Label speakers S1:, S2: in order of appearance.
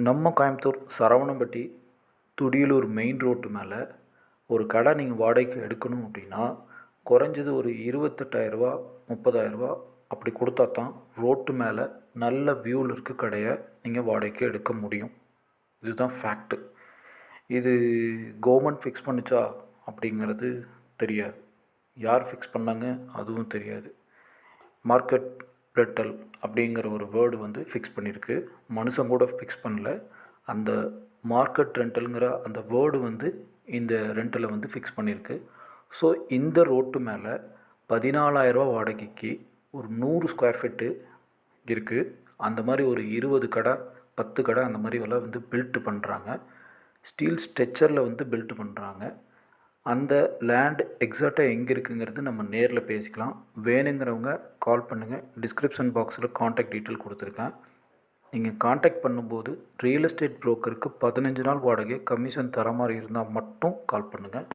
S1: நம்ம Coimbatore Saravanampatti Thudiyalur main road மேலே ஒரு கடை நீங்கள் வாடகைக்கு எடுக்கணும் அப்படின்னா குறைஞ்சது ஒரு 28,000 30,000 அப்படி கொடுத்தா தான் ரோட்டு மேலே நல்ல வியூவில் இருக்க கடையை நீங்கள் வாடகைக்கு எடுக்க முடியும். இதுதான் ஃபேக்ட்டு. இது கவர்மெண்ட் ஃபிக்ஸ் பண்ணிச்சா அப்படிங்கிறது தெரியாது. யார் ஃபிக்ஸ் பண்ணாங்க அதுவும் தெரியாது. மார்க்கெட் ரெண்டல் அப்படிங்கிற ஒரு வேர்டு ஃபிக்ஸ் பண்ணியிருக்கு. மனுஷன் கூட ஃபிக்ஸ் பண்ணல. அந்த மார்க்கெட் ரெண்டலுங்கிற அந்த வேர்டு இந்த ரெண்டலை ஃபிக்ஸ் பண்ணியிருக்கு. ஸோ இந்த ரோட்டு மேலே 14,000 வாடகைக்கு ஒரு 100 ஸ்கொயர் ஃபீட்டு இருக்குது. அந்த மாதிரி ஒரு 20 கடை 10 கடை அந்த மாதிரி எல்லாம் பில்ட் பண்ணுறாங்க. ஸ்டீல் ஸ்ட்ரெச்சரில் பில்ட் பண்ணுறாங்க. அந்த லேண்ட் எக்ஸாக்டாக எங்கே இருக்குங்கிறது நம்ம நேரில் பேசிக்கலாம். வேணுங்கிறவங்க கால் பண்ணுங்கள். டிஸ்கிரிப்ஷன் பாக்ஸில் காண்டாக்ட் டீட்டெயில் கொடுத்துருக்கேன். நீங்கள் காண்டாக்ட் பண்ணும்போது ரியல் எஸ்டேட் புரோக்கருக்கு 15 நாள் வாடகை கமிஷன் தர மாதிரி இருந்தால் மட்டும் கால் பண்ணுங்கள்.